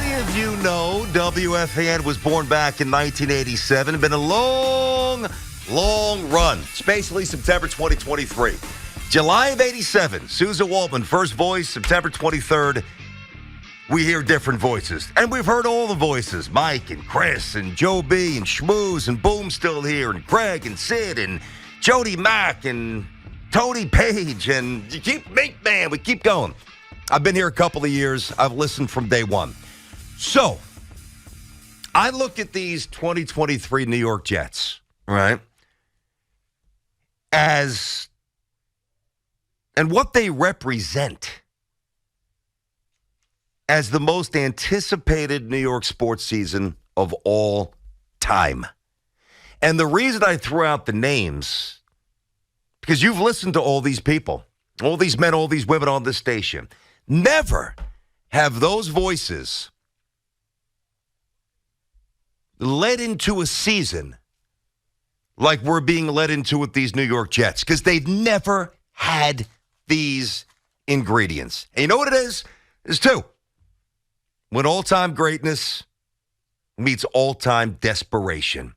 many of you know, WFAN was born back in 1987. Been a long run. It's basically September 2023. July of 87, Susan Waltman, first voice. September 23rd, we hear different voices. And we've heard all the voices. Mike and Chris and Joe B and Schmooze and Boom still here. And Craig and Sid and Jody Mack and Tony Page. And we keep going. I've been here a couple of years. I've listened from day one. So, I look at these 2023 New York Jets, right, and what they represent as the most anticipated New York sports season of all time. And the reason I threw out the names, because you've listened to all these people, all these men, all these women on this station. Never have those voices led into a season like we're being led into with these New York Jets, because they've never had these ingredients. And you know what it is? It's two. When all-time greatness meets all-time desperation.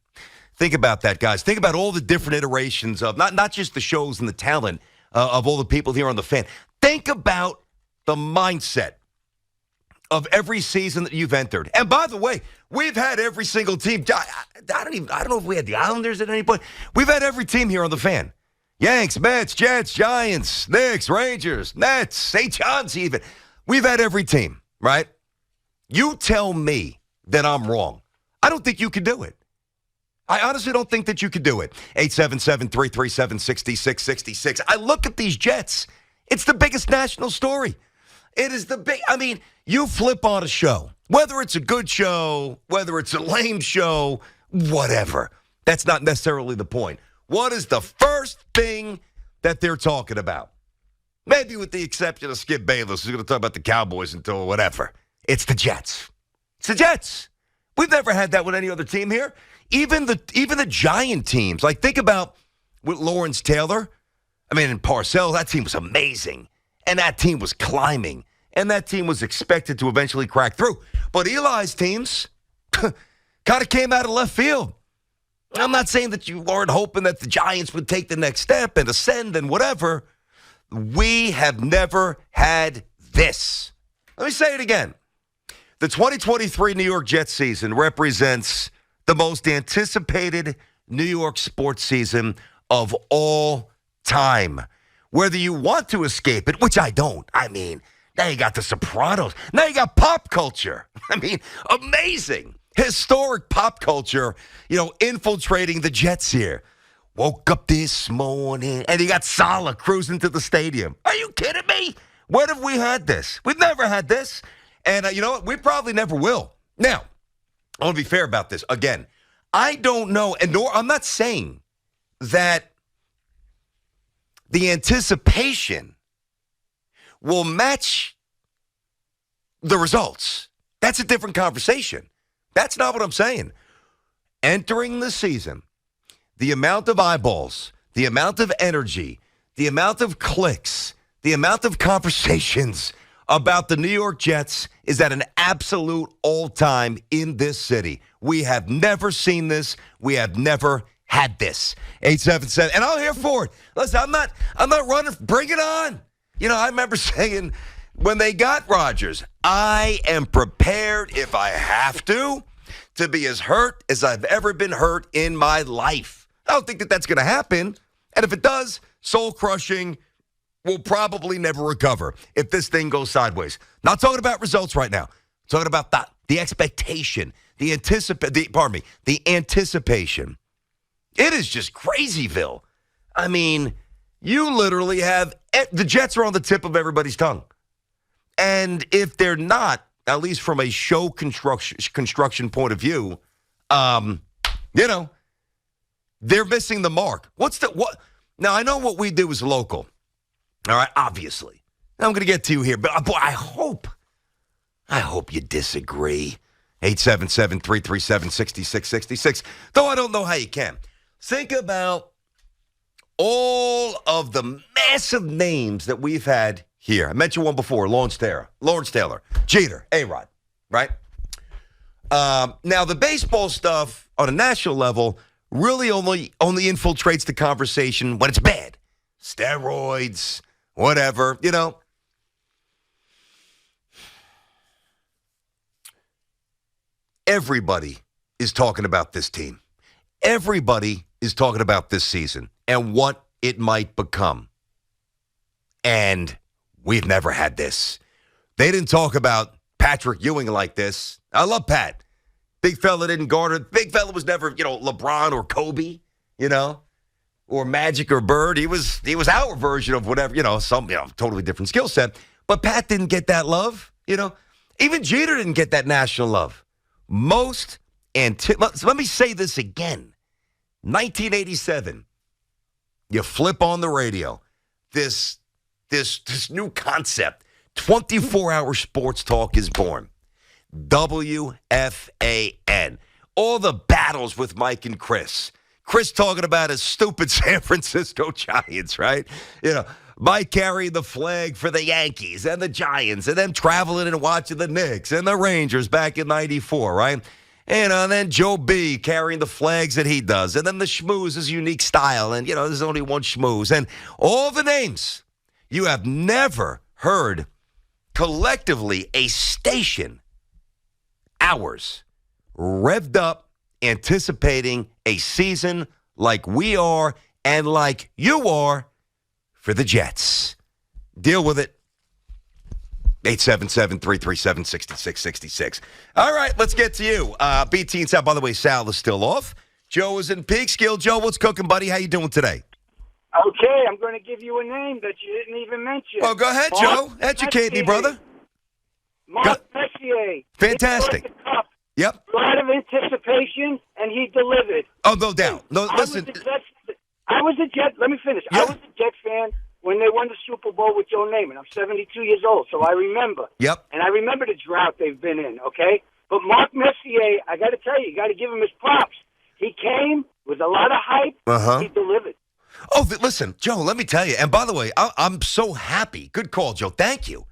Think about that, guys. Think about all the different iterations of, not just the shows and the talent of all the people here on the fan. Think about the mindset of every season that you've entered. And by the way, we've had every single team. I don't know if we had the Islanders at any point. We've had every team here on the fan. Yanks, Mets, Jets, Giants, Knicks, Rangers, Nets, St. John's even. We've had every team, right? You tell me that I'm wrong. I don't think you could do it. I honestly don't think that you could do it. 877-337-6666. I look at these Jets. It's the biggest national story. It is you flip on a show, whether it's a good show, whether it's a lame show, whatever. That's not necessarily the point. What is the first thing that they're talking about? Maybe with the exception of Skip Bayless, who's going to talk about the Cowboys until whatever. It's the Jets. It's the Jets. We've never had that with any other team here. Even the giant teams. Like, think about with Lawrence Taylor. In Parcells, that team was amazing. And that team was climbing. And that team was expected to eventually crack through. But Eli's teams kind of came out of left field. I'm not saying that you weren't hoping that the Giants would take the next step and ascend and whatever. We have never had this. Let me say it again. The 2023 New York Jets season represents the most anticipated New York sports season of all time. Whether you want to escape it, which I don't. Now you got the Sopranos. Now you got pop culture. Amazing. Historic pop culture, infiltrating the Jets here. Woke up this morning, and you got Saleh cruising to the stadium. Are you kidding me? When have we had this? We've never had this. And you know what? We probably never will. Now, I want to be fair about this. Again, I don't know, and nor I'm not saying that the anticipation will match the results. That's a different conversation. That's not what I'm saying. Entering the season, the amount of eyeballs, the amount of energy, the amount of clicks, the amount of conversations about the New York Jets is at an absolute all-time in this city. We have never seen this. We have never had this. 877, and I'm here for it. Listen, I'm not running. Bring it on. I remember saying when they got Rodgers, I am prepared if I have to be as hurt as I've ever been hurt in my life. I don't think that that's going to happen. And if it does, soul-crushing, will probably never recover if this thing goes sideways. Not talking about results right now. Talking about the expectation, the anticipation. It is just crazyville. You literally have the Jets are on the tip of everybody's tongue. And if they're not, at least from a show construction point of view, they're missing the mark. What? Now, I know what we do is local. All right, obviously. I'm going to get to you here, but boy, I hope you disagree. 877-337-6666. Though I don't know how you can. Think about all of the massive names that we've had here. I mentioned one before, Lawrence Taylor, Jeter, A-Rod, right? Now, the baseball stuff on a national level really only infiltrates the conversation when it's bad. Steroids, whatever, Everybody is talking about this team. Everybody is talking about this season and what it might become. And we've never had this. They didn't talk about Patrick Ewing like this. I love Pat. Big fella didn't garner. Big fella was never, LeBron or Kobe, or Magic or Bird. He was our version of whatever, some totally different skill set. But Pat didn't get that love, Even Jeter didn't get that national love. Let me say this again. 1987. You flip on the radio. This new concept, 24-hour sports talk is born. WFAN. All the battles with Mike and Chris. Chris talking about his stupid San Francisco Giants, right? Mike carrying the flag for the Yankees and the Giants, and then traveling and watching the Knicks and the Rangers back in '94, right? And then Joe B carrying the flags that he does, and then the schmooze, his unique style, and there's only one schmooze, and all the names you have never heard collectively a station, ours, revved up, anticipating a season like we are and like you are for the Jets. Deal with it. 877-337-6666. All right, let's get to you. BT and Sal. By the way, Sal is still off. Joe is in Peekskill. Joe, what's cooking, buddy? How you doing today? Okay, I'm going to give you a name that you didn't even mention. Well, go ahead, Joe. Educate me, brother. Mark Messier. Fantastic. Yep. A lot of anticipation, and he delivered. Oh, no doubt. No, listen. I was a Jet. Let me finish. Yeah. I was a Jet fan when they won the Super Bowl with Joe Namath. I'm 72 years old, so I remember. Yep. And I remember the drought they've been in, okay? But Mark Messier, I got to tell you got to give him his props. He came with a lot of hype. He delivered. Oh, listen, Joe, let me tell you. And by the way, I'm so happy. Good call, Joe. Thank you.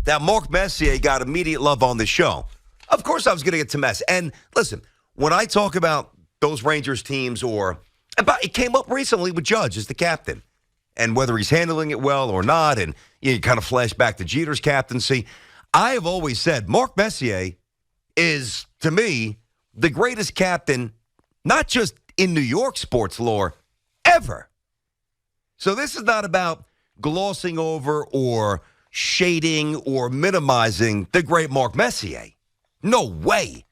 That Mark Messier got immediate love on the show. Of course I was going to get to Mess. And listen, when I talk about those Rangers teams it came up recently with Judge as the captain and whether he's handling it well or not. And you kind of flash back to Jeter's captaincy. I have always said Mark Messier is, to me, the greatest captain, not just in New York sports lore, ever. So this is not about glossing over or shading or minimizing the great Mark Messier. No way.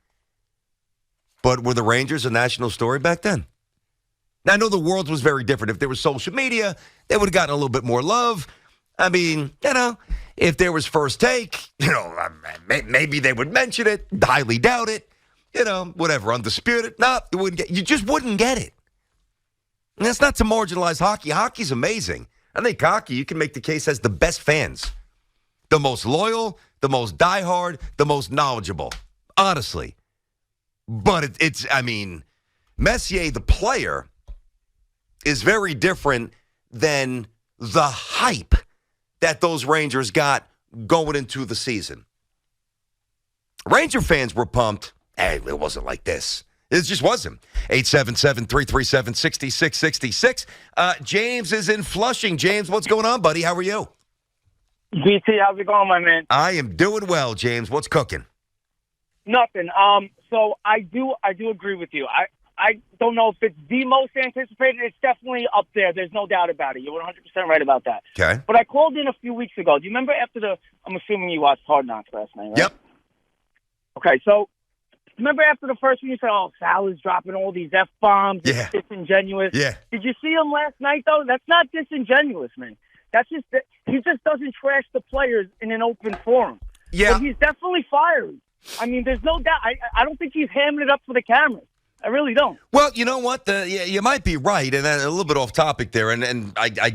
But were the Rangers a national story back then? Now, I know the world was very different. If there was social media, they would have gotten a little bit more love. I mean, if there was First Take, maybe they would mention it. Highly doubt it. Whatever, Undisputed. No, you just wouldn't get it. And that's not to marginalize hockey. Hockey's amazing. I think hockey, you can make the case, has the best fans. The most loyal, the most diehard, the most knowledgeable. Honestly. But Messier, the player, is very different than the hype that those Rangers got going into the season. Ranger fans were pumped. Hey, it wasn't like this. It just wasn't. 877-337-6666. James is in Flushing. James, what's going on, buddy? How are you? BT, how's it going, my man? I am doing well, James. What's cooking? Nothing. So I do agree with you. I don't know if it's the most anticipated. It's definitely up there. There's no doubt about it. You're 100% right about that. Okay. But I called in a few weeks ago. Do you remember I'm assuming you watched Hard Knocks last night, right? Yep. Okay, so remember after the first one you said, Sal is dropping all these F-bombs. Yeah. It's disingenuous. Yeah. Did you see him last night, though? That's not disingenuous, man. That's just that he just doesn't trash the players in an open forum. Yeah. But he's definitely fiery. I mean, there's no doubt. I don't think he's hamming it up for the cameras. I really don't. Well, you know what? You might be right, and a little bit off topic there. And I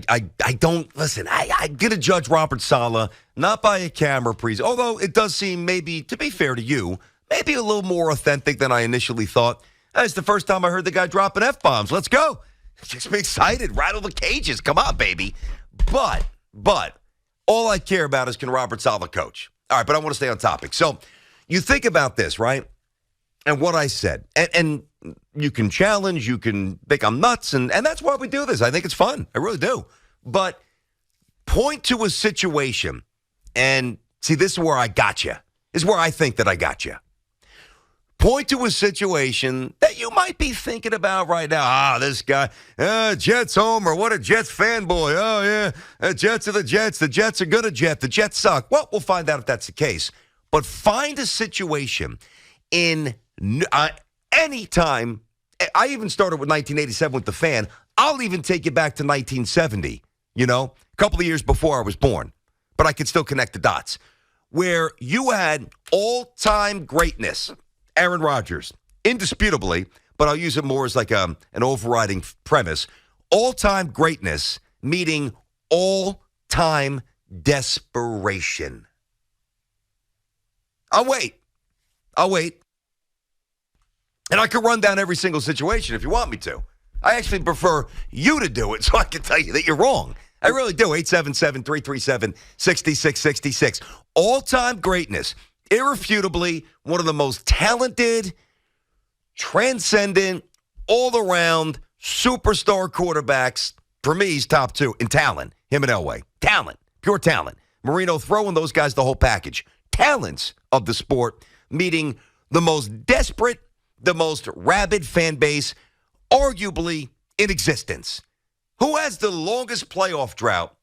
don't listen. I'm gonna judge Robert Saleh not by a camera although it does seem maybe, to be fair to you, maybe a little more authentic than I initially thought. It's the first time I heard the guy dropping F-bombs. Let's go. Just be excited. Rattle the cages. Come on, baby. But all I care about is, can Robert Saleh coach? All right, but I want to stay on topic. So you think about this, right? and what I said. And you can challenge, you can think I'm nuts, and that's why we do this. I think it's fun. I really do. But point to a situation, and see, this is where I got you. This is where I think that I got you. Point to a situation that you might be thinking about right now. This guy, Jets homer. What a Jets fanboy. Oh, yeah, Jets are the Jets. The Jets are good at Jets. The Jets suck. Well, we'll find out if that's the case. But find a situation in any time. I even started with 1987 with the Fan. I'll even take you back to 1970, a couple of years before I was born. But I could still connect the dots. Where you had all-time greatness. Aaron Rodgers, indisputably, but I'll use it more as like an overriding premise. All-time greatness meeting all-time desperation. I'll wait. And I could run down every single situation if you want me to. I actually prefer you to do it so I can tell you that you're wrong. I really do. 877-337-6666. All-time greatness. Irrefutably, one of the most talented, transcendent, all-around superstar quarterbacks. For me, he's top two in talent. Him and Elway. Talent. Pure talent. Marino throwing those guys the whole package. Talents of the sport meeting the most desperate, the most rabid fan base, arguably in existence. Who has the longest playoff drought?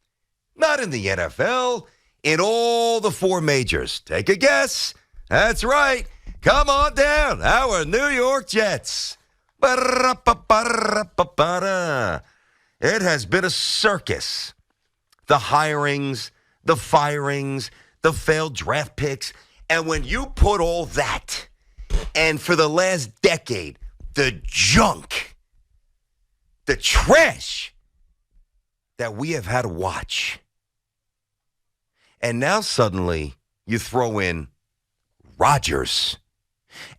Not in the NFL. In all the four majors. Take a guess. That's right. Come on down. Our New York Jets. It has been a circus. The hirings, the firings, the failed draft picks. And when you put all that, and for the last decade, the junk, the trash that we have had to watch. And now suddenly you throw in Rodgers.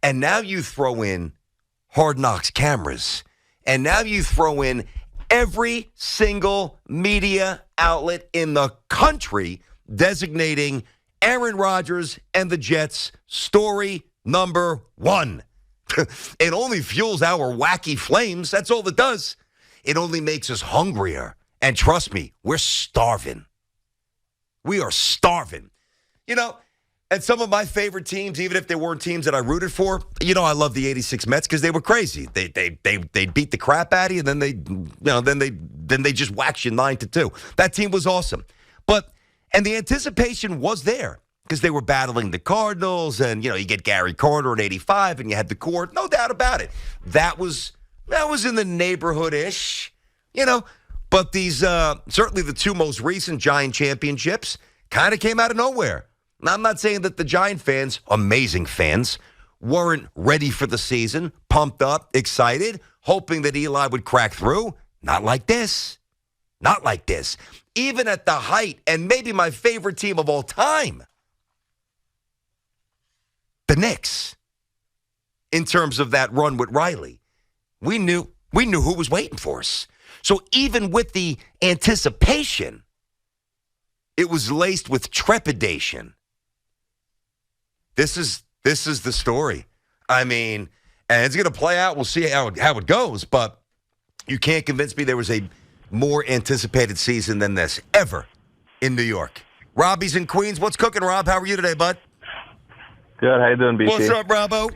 And now you throw in Hard Knocks cameras. And now you throw in every single media outlet in the country designating Aaron Rodgers and the Jets story number one. It only fuels our wacky flames. That's all it does. It only makes us hungrier. And trust me, we're starving. We are starving. And some of my favorite teams, even if they weren't teams that I rooted for, I love the '86 Mets because they were crazy. They beat the crap out of you, and then they just waxed you 9-2. That team was awesome. And the anticipation was there because they were battling the Cardinals, and you get Gary Carter in '85, and you had the core, no doubt about it. That was in the neighborhood-ish, But these, certainly the two most recent Giant championships kind of came out of nowhere. Now, I'm not saying that the Giant fans, amazing fans, weren't ready for the season, pumped up, excited, hoping that Eli would crack through. Not like this. Not like this. Even at the height, and maybe my favorite team of all time, the Knicks, in terms of that run with Riley. We knew who was waiting for us. So even with the anticipation, it was laced with trepidation. This is the story. I mean, and it's going to play out. We'll see how it goes. But you can't convince me there was a more anticipated season than this ever in New York. Robbie's in Queens. What's cooking, Rob? How are you today, bud? Good. How you doing, BT? What's up, Robbo?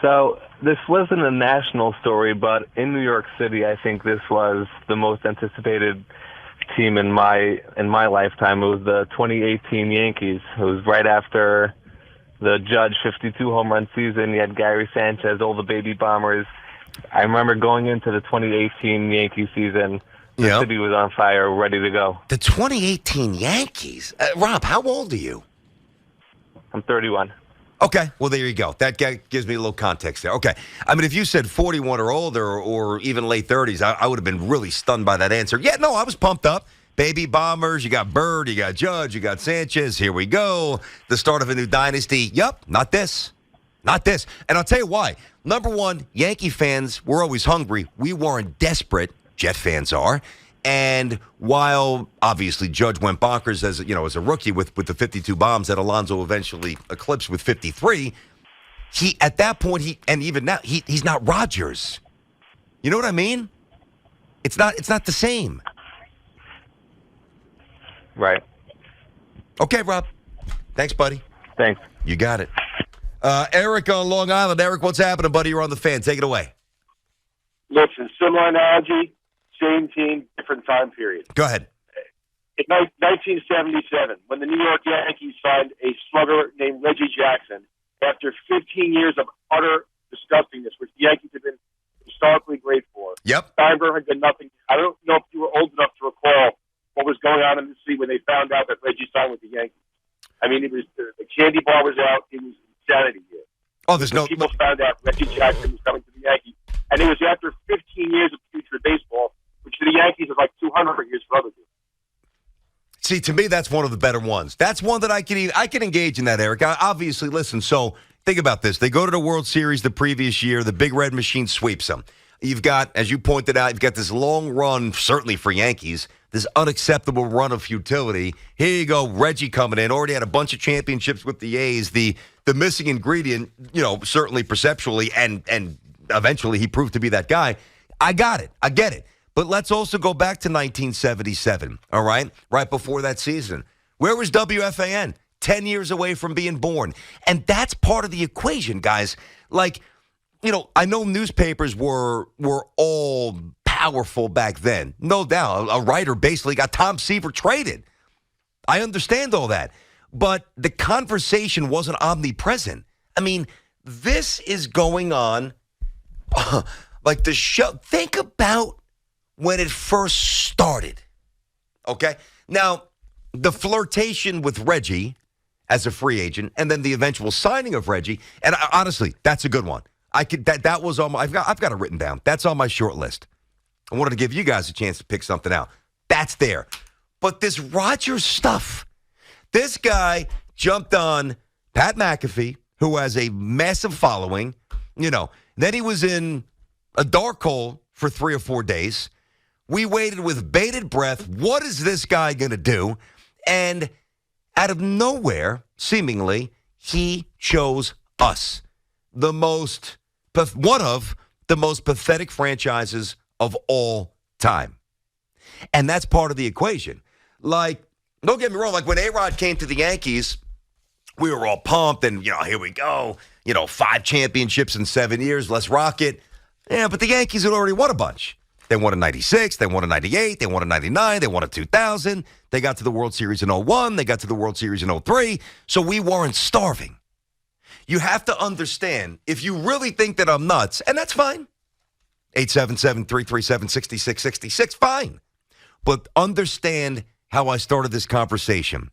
So this wasn't a national story, but in New York City, I think this was the most anticipated team in my lifetime. It was the 2018 Yankees. It was right after the Judge 52 home run season. You had Gary Sanchez, all the baby bombers. I remember going into the 2018 Yankee season. The city was on fire, ready to go. The 2018 Yankees. Rob, how old are you? I'm 31. Okay, well, there you go. That gives me a little context there. Okay. I mean, if you said 41 or older or even late 30s, I would have been really stunned by that answer. Yeah, no, I was pumped up. Baby bombers, you got Bird, you got Judge, you got Sanchez. Here we go. The start of a new dynasty. Yep, not this. Not this. And I'll tell you why. Number one, Yankee fans, we're always hungry. We weren't desperate. Jet fans are. And while obviously Judge went bonkers as a rookie with the 52 bombs that Alonso eventually eclipsed with 53, at that point, and even now, he's not Rodgers. You know what I mean? It's not the same. Right. Okay, Rob. Thanks, buddy. Thanks. You got it. Eric on Long Island. Eric, what's happening, buddy? You're on the Fan. Take it away. Listen, similar analogy, same team, different time period. Go ahead. In 1977, when the New York Yankees signed a slugger named Reggie Jackson, after 15 years of utter disgustingness, which the Yankees have been historically great for. Yep. Steinbrenner had done nothing. I don't know if you were old enough to recall what was going on in the city when they found out that Reggie signed with the Yankees. I mean, it was the candy bar was out. It was insanity here. Oh, there's no. People found out Reggie Jackson was coming to the Yankees, and it was after 15 years of future baseball, which to the Yankees is like 200 years for other people. See, to me, that's one of the better ones. That's one that I can engage in that, Eric. Obviously, listen, so think about this. They go to the World Series the previous year. The Big Red Machine sweeps them. You've got, as you pointed out, you've got this long run, certainly for Yankees, this unacceptable run of futility. Here you go, Reggie coming in, already had a bunch of championships with the A's. The missing ingredient, certainly perceptually, and eventually he proved to be that guy. I got it. I get it. But let's also go back to 1977, all right? Right before that season. Where was WFAN? 10 years away from being born. And that's part of the equation, guys. Like, I know newspapers were all powerful back then. No doubt. A writer basically got Tom Seaver traded. I understand all that. But the conversation wasn't omnipresent. I mean, this is going on like the show. Think about when it first started, okay? Now, the flirtation with Reggie as a free agent and then the eventual signing of Reggie, and honestly, that's a good one. That was on my, I've got it written down. That's on my short list. I wanted to give you guys a chance to pick something out. That's there. But this Rodgers stuff, this guy jumped on Pat McAfee, who has a massive following, then he was in a dark hole for 3 or 4 days. We waited with bated breath. What is this guy going to do? And out of nowhere, seemingly, he chose us. One of the most pathetic franchises of all time. And that's part of the equation. Like, don't get me wrong, like when A-Rod came to the Yankees, we were all pumped and, here we go. 5 championships in 7 years, let's rock it. Yeah, but the Yankees had already won a bunch. They won in 96, they won in 98, they won in 99, they won in 2000. They got to the World Series in 01, they got to the World Series in 03. So we weren't starving. You have to understand, if you really think that I'm nuts, and that's fine, 877-337-6666, fine. But understand how I started this conversation.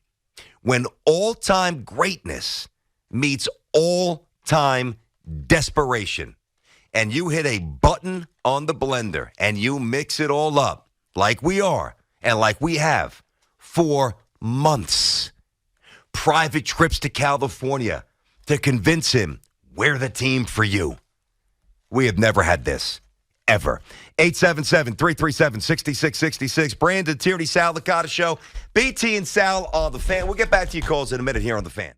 When all-time greatness meets all-time desperation, and you hit a button on the blender and you mix it all up like we are and like we have for months. Private trips to California to convince him we're the team for you. We have never had this, ever. 877-337-6666. Brandon Tierney, Sal Licata Show. BT and Sal on the Fan. We'll get back to your calls in a minute here on the Fan.